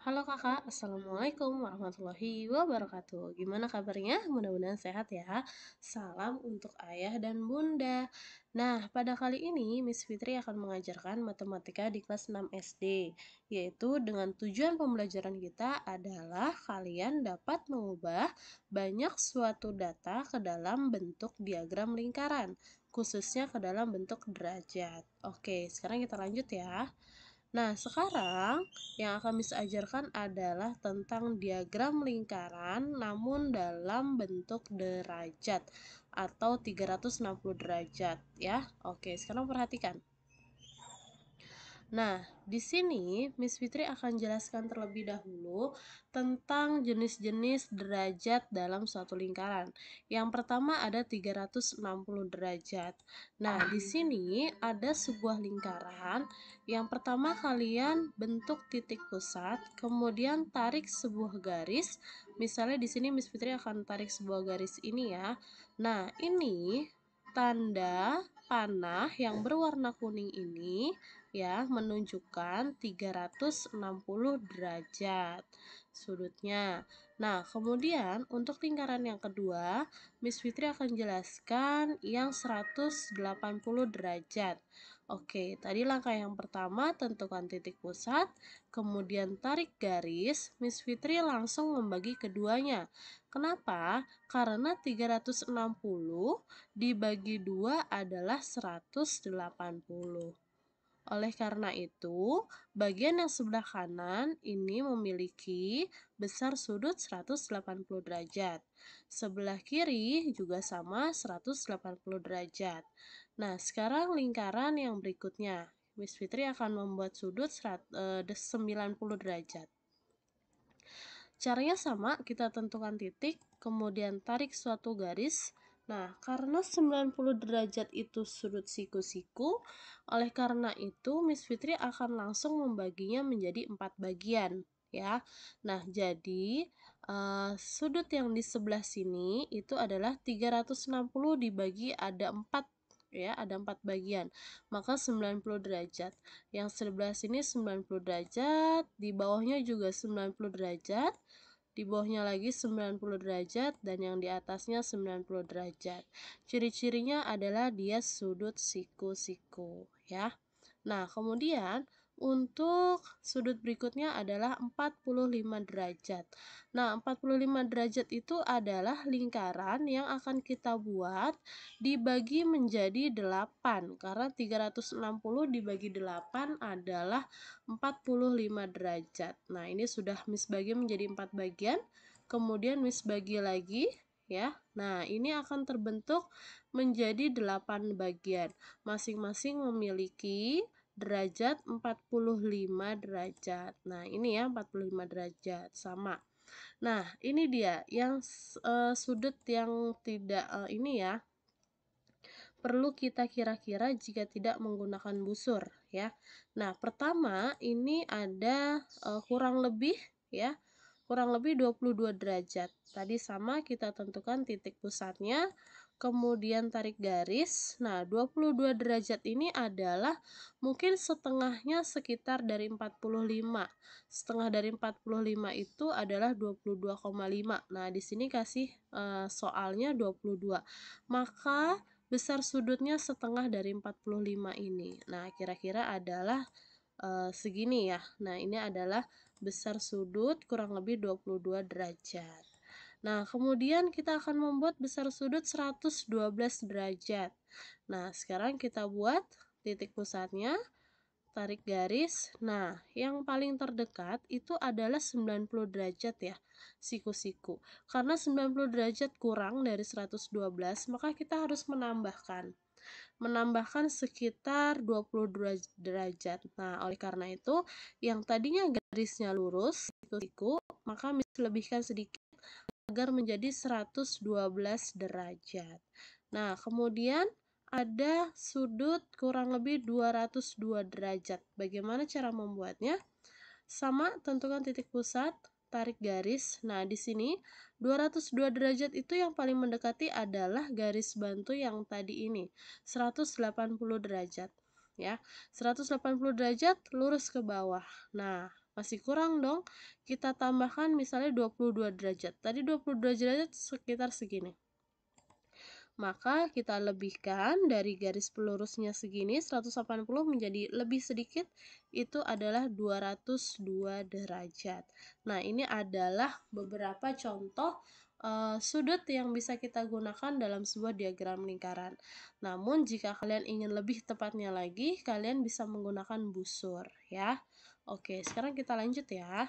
Halo Kakak, Assalamualaikum warahmatullahi wabarakatuh. Gimana kabarnya? Mudah-mudahan sehat ya. Salam untuk ayah dan bunda. Nah, pada kali ini Miss Fitri akan mengajarkan matematika di kelas 6 SD, yaitu dengan tujuan pembelajaran kita adalah kalian dapat mengubah banyak suatu data ke dalam bentuk diagram lingkaran, khususnya ke dalam bentuk derajat. Oke, sekarang kita lanjut ya. Nah, sekarang yang akan Miss ajarkan adalah tentang diagram lingkaran namun dalam bentuk derajat atau 360 derajat ya. Oke, sekarang perhatikan. Nah, di sini Miss Fitri akan jelaskan terlebih dahulu tentang jenis-jenis derajat dalam suatu lingkaran. Yang pertama ada 360 derajat. Nah, di sini ada sebuah lingkaran. Yang pertama kalian bentuk titik pusat, kemudian tarik sebuah garis. Misalnya di sini Miss Fitri akan tarik sebuah garis ini ya. Nah, ini tanda panah yang berwarna kuning ini ya menunjukkan 360 derajat sudutnya. Nah, kemudian untuk lingkaran yang kedua, Miss Fitri akan jelaskan yang 180 derajat. Oke, tadi langkah yang pertama tentukan titik pusat, kemudian tarik garis, Miss Fitri langsung membagi keduanya. Kenapa? Karena 360 dibagi 2 adalah 180. Oleh karena itu, bagian yang sebelah kanan ini memiliki besar sudut 180 derajat. Sebelah kiri juga sama 180 derajat. Nah, sekarang lingkaran yang berikutnya. Miss Fitri akan membuat sudut 90 derajat. Caranya sama, kita tentukan titik, kemudian tarik suatu garis. Nah, karena 90 derajat itu sudut siku-siku, oleh karena itu Miss Fitri akan langsung membaginya menjadi 4 bagian ya. Nah, jadi sudut yang di sebelah sini itu adalah 360 dibagi ada 4 ya, ada 4 bagian. Maka 90 derajat. Yang sebelah sini 90 derajat, di bawahnya juga 90 derajat. Di bawahnya lagi 90 derajat dan yang di atasnya 90 derajat. Ciri-cirinya adalah dia sudut siku-siku ya. Nah, kemudian untuk sudut berikutnya adalah 45 derajat. Nah, 45 derajat itu adalah lingkaran yang akan kita buat dibagi menjadi 8 karena 360 dibagi 8 adalah 45 derajat. Nah, ini sudah Miss bagi menjadi 4 bagian, kemudian Miss bagi lagi ya. Nah, ini akan terbentuk menjadi 8 bagian. Masing-masing memiliki derajat 45 derajat. Nah, ini ya 45 derajat sama. Nah, ini dia yang sudut yang tidak ini ya. Perlu kita kira-kira jika tidak menggunakan busur ya. Nah, pertama ini ada kurang lebih ya. Kurang lebih 22 derajat. Tadi sama kita tentukan titik pusatnya, kemudian tarik garis. Nah, 22 derajat ini adalah mungkin setengahnya sekitar dari 45. Setengah dari 45 itu adalah 22,5. Nah, di sini kasih soalnya 22. Maka besar sudutnya setengah dari 45 ini. Nah, kira-kira adalah segini ya. Nah, ini adalah besar sudut kurang lebih 22 derajat. Nah, kemudian kita akan membuat besar sudut 112 derajat. Nah, sekarang kita buat titik pusatnya, tarik garis. Nah, yang paling terdekat itu adalah 90 derajat ya, siku-siku. Karena 90 derajat kurang dari 112, maka kita harus menambahkan sekitar 22 derajat. Nah, oleh karena itu, yang tadinya garisnya lurus, siku-siku, maka lebihkan sedikit agar menjadi 112 derajat. Nah, kemudian ada sudut kurang lebih 202 derajat. Bagaimana cara membuatnya? Sama, tentukan titik pusat, tarik garis. Nah, di sini 202 derajat itu yang paling mendekati adalah garis bantu yang tadi ini, 180 derajat. Ya, 180 derajat lurus ke bawah. Nah, Masih kurang dong. Kita tambahkan misalnya 22 derajat. Tadi 22 derajat sekitar segini. Maka kita lebihkan dari garis pelurusnya segini 180 menjadi lebih sedikit, itu adalah 202 derajat. Nah, ini adalah beberapa contoh sudut yang bisa kita gunakan dalam sebuah diagram lingkaran. Namun jika kalian ingin lebih tepatnya lagi, kalian bisa menggunakan busur ya. Oke, sekarang kita lanjut ya.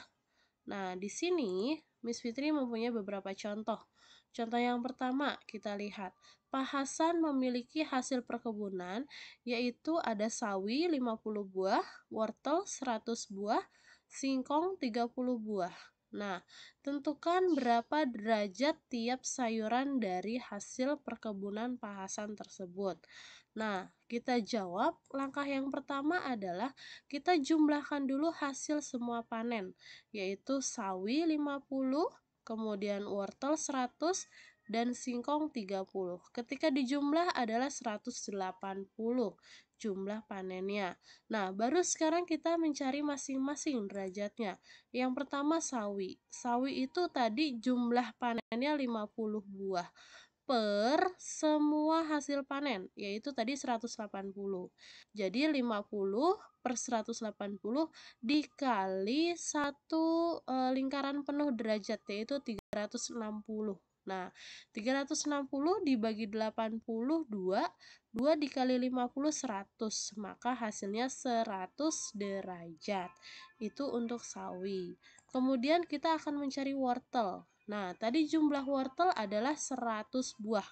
Nah, di sini Miss Fitri mempunyai beberapa contoh. Contoh yang pertama, kita lihat. Pak Hasan memiliki hasil perkebunan, yaitu ada sawi 50 buah, wortel 100 buah, singkong 30 buah. Nah, tentukan berapa derajat tiap sayuran dari hasil perkebunan Pak Hasan tersebut. Nah, kita jawab, langkah yang pertama adalah kita jumlahkan dulu hasil semua panen, yaitu sawi 50, kemudian wortel 100, dan singkong 30. Ketika dijumlah adalah 180 jumlah panennya. Nah, baru sekarang kita mencari masing-masing derajatnya. Yang pertama sawi. Sawi itu tadi jumlah panennya 50 buah per semua hasil panen, yaitu tadi 180. Jadi 50 per 180 dikali satu lingkaran penuh derajat, yaitu 360. Nah, 360 dibagi 82, 2 dikali 50, 100. Maka hasilnya 100 derajat. Itu untuk sawi. Kemudian kita akan mencari wortel. Nah, tadi jumlah wortel adalah 100 buah.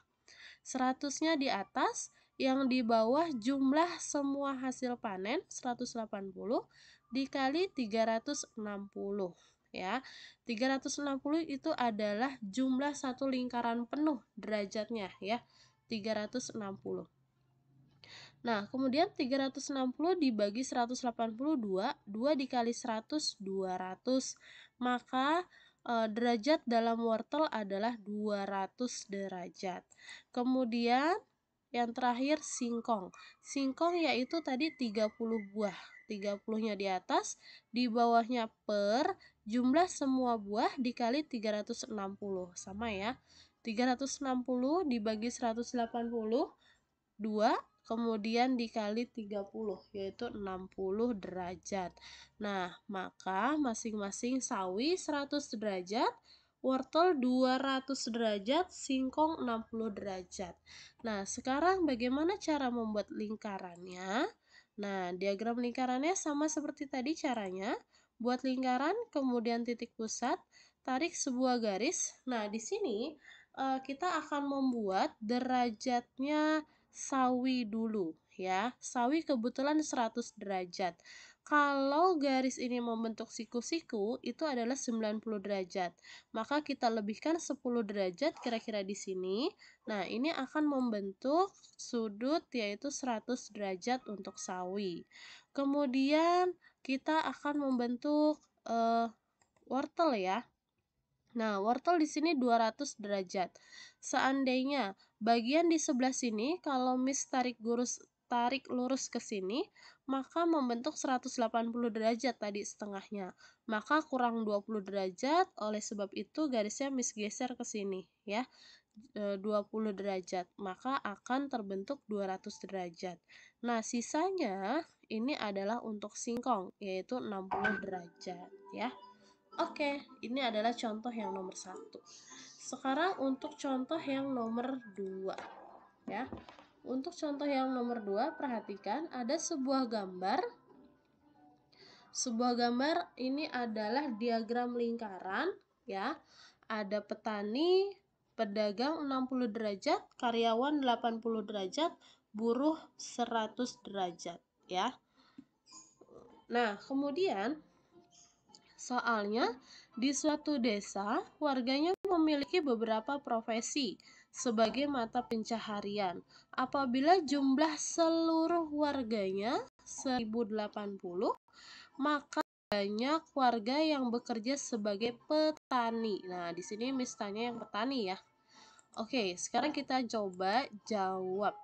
100-nya di atas, yang di bawah jumlah semua hasil panen 180 dikali 360 ya. 360 itu adalah jumlah satu lingkaran penuh derajatnya ya. 360. Nah, kemudian 360 dibagi 182, 2 dikali 100, 200. Maka derajat dalam wortel adalah 200 derajat. Kemudian yang terakhir singkong. Singkong yaitu tadi 30 buah. 30-nya di atas, di bawahnya per jumlah semua buah dikali 360. Sama ya. 360 dibagi 180, 2, kemudian dikali 30, yaitu 60 derajat. Nah, maka masing-masing sawi 100 derajat, wortel 200 derajat, singkong 60 derajat. Nah, sekarang bagaimana cara membuat lingkarannya? Nah, diagram lingkarannya sama seperti tadi caranya. Buat lingkaran, kemudian titik pusat, tarik sebuah garis. Nah, di sini kita akan membuat derajatnya sawi dulu ya. Sawi kebetulan 100 derajat. Kalau garis ini membentuk siku-siku, itu adalah 90 derajat. Maka kita lebihkan 10 derajat kira-kira di sini. Nah, ini akan membentuk sudut yaitu 100 derajat untuk sawi. Kemudian kita akan membentuk wortel ya. Nah, wortel di sini 200 derajat. Seandainya bagian di sebelah sini kalau Miss tarik lurus ke sini, maka membentuk 180 derajat tadi setengahnya. Maka kurang 20 derajat, oleh sebab itu garisnya Miss geser ke sini ya. 20 derajat, maka akan terbentuk 200 derajat. Nah, sisanya ini adalah untuk singkong, yaitu 60 derajat ya. Oke, ini adalah contoh yang nomor 1. Sekarang untuk contoh yang nomor 2 ya. Untuk contoh yang nomor 2, perhatikan ada sebuah gambar. Sebuah gambar ini adalah diagram lingkaran ya. Ada petani, pedagang 60 derajat, karyawan 80 derajat, buruh 100 derajat ya. Nah, kemudian soalnya di suatu desa, warganya memiliki beberapa profesi sebagai mata pencaharian. Apabila jumlah seluruh warganya 1080, maka banyak warga yang bekerja sebagai petani. Nah, di sini misalnya yang petani ya. Oke, sekarang kita coba jawab.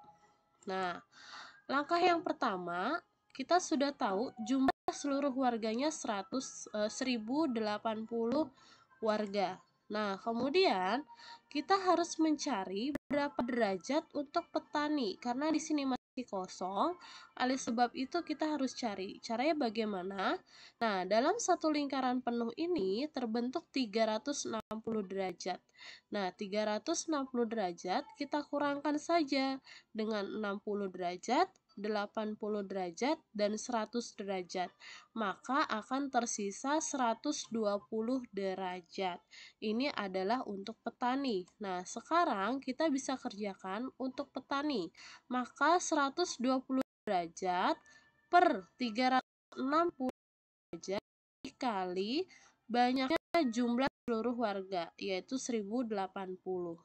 Nah, langkah yang pertama, kita sudah tahu jumlah seluruh warganya 1080 warga. Nah, kemudian kita harus mencari berapa derajat untuk petani karena di sini masih kosong. Oleh sebab itu kita harus cari. Caranya bagaimana? Nah, dalam satu lingkaran penuh ini terbentuk 360 derajat. Nah, 360 derajat kita kurangkan saja dengan 60 derajat, 80 derajat, dan 100 derajat. Maka akan tersisa 120 derajat. Ini adalah untuk petani. Nah, sekarang kita bisa kerjakan untuk petani. Maka 120 derajat per 360 derajat dikali banyaknya jumlah seluruh warga, yaitu 1080.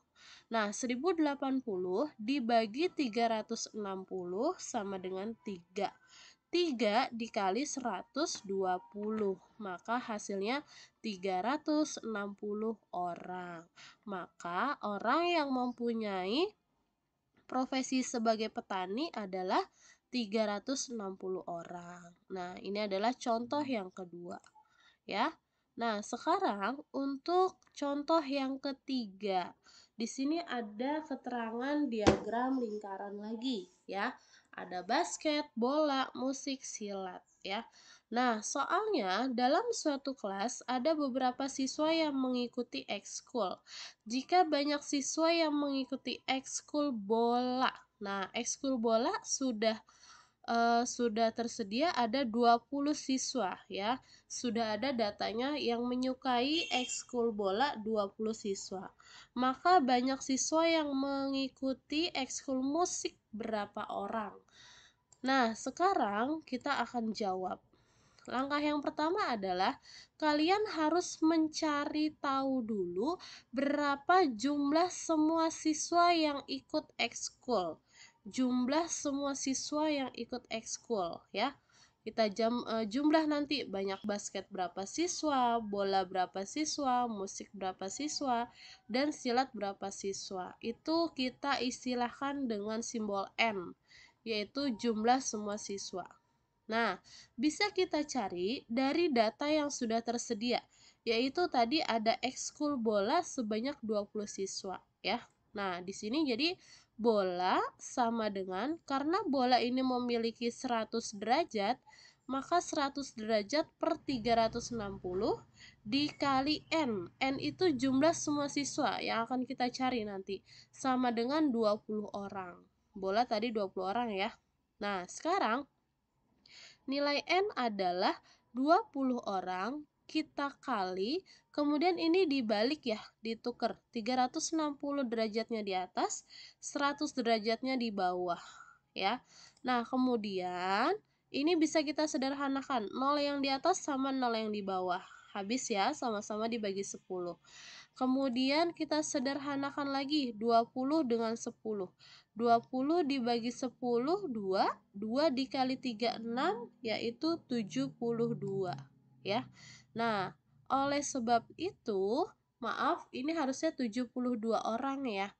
Nah, 1080 dibagi 360 sama dengan 3. 3 dikali 120, maka hasilnya 360 orang. Maka orang yang mempunyai profesi sebagai petani adalah 360 orang. Nah, ini adalah contoh yang kedua, ya. Nah, sekarang untuk contoh yang ketiga. Di sini ada keterangan diagram lingkaran lagi, ya. Ada basket, bola, musik, silat, ya. Nah, soalnya dalam suatu kelas ada beberapa siswa yang mengikuti ekskul. Jika banyak siswa yang mengikuti ekskul bola. Nah, ekskul bola sudah tersedia ada 20 siswa, ya. Sudah ada datanya yang menyukai ekskul bola 20 siswa. Maka banyak siswa yang mengikuti ekskul musik berapa orang? Nah, sekarang kita akan jawab. Langkah yang pertama adalah kalian harus mencari tahu dulu berapa jumlah semua siswa yang ikut ekskul. Jumlah semua siswa yang ikut ekskul, ya. Kita jumlah nanti banyak basket berapa siswa, bola berapa siswa, musik berapa siswa, dan silat berapa siswa. Itu kita istilahkan dengan simbol N, yaitu jumlah semua siswa. Nah, bisa kita cari dari data yang sudah tersedia, yaitu tadi ada ekskul bola sebanyak 20 siswa, ya. Nah, di sini jadi bola sama dengan, karena bola ini memiliki 100 derajat, maka 100 derajat per 360 dikali N. N itu jumlah semua siswa yang akan kita cari nanti, sama dengan 20 orang. Bola tadi 20 orang, ya. Nah, sekarang nilai N adalah 20 orang kita kali, kemudian ini dibalik ya, ditukar. 360 derajatnya di atas, 100 derajatnya di bawah, ya. Nah, kemudian ini bisa kita sederhanakan. 0 yang di atas sama 0 yang di bawah. Habis ya, sama-sama dibagi 10. Kemudian kita sederhanakan lagi 20 dengan 10. 20 dibagi 10, 2. 2 dikali 3, 6, yaitu 72. Ya. Nah, oleh sebab itu, maaf, ini harusnya 72 orang ya.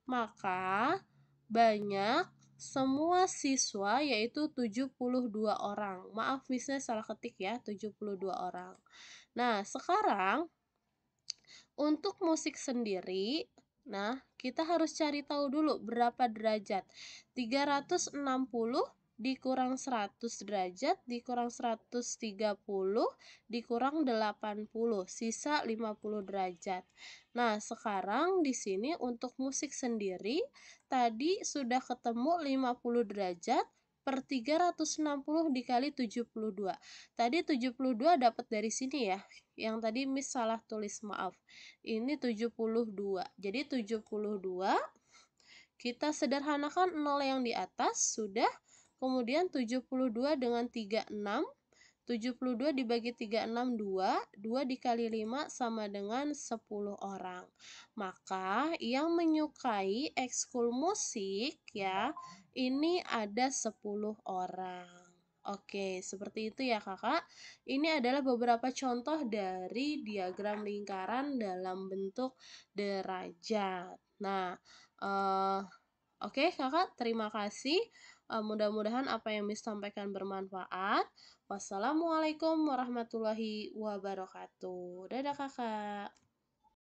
Maka banyak semua siswa yaitu 72 orang. Maaf, misalnya salah ketik ya, 72 orang. Nah, sekarang untuk musik sendiri, nah, kita harus cari tahu dulu berapa derajat. 360 dikurang 100 derajat, dikurang 130, dikurang 80, sisa 50 derajat. Nah, sekarang di sini untuk musik sendiri, tadi sudah ketemu 50 derajat per 360 dikali 72. Tadi 72 dapat dari sini ya. Yang tadi Miss salah tulis, maaf. Ini 72. Jadi 72 kita sederhanakan 0 yang di atas sudah. Kemudian 72 dengan 36. 72 dibagi 36, 2. 2 dikali 5 sama dengan 10 orang. Maka yang menyukai ekskul musik ya, ini ada 10 orang. Oke, seperti itu ya kakak. Ini adalah beberapa contoh dari diagram lingkaran dalam bentuk derajat. Nah, oke kakak, terima kasih. Mudah-mudahan apa yang Miss sampaikan bermanfaat. Wassalamualaikum warahmatullahi wabarakatuh. Dadah Kakak.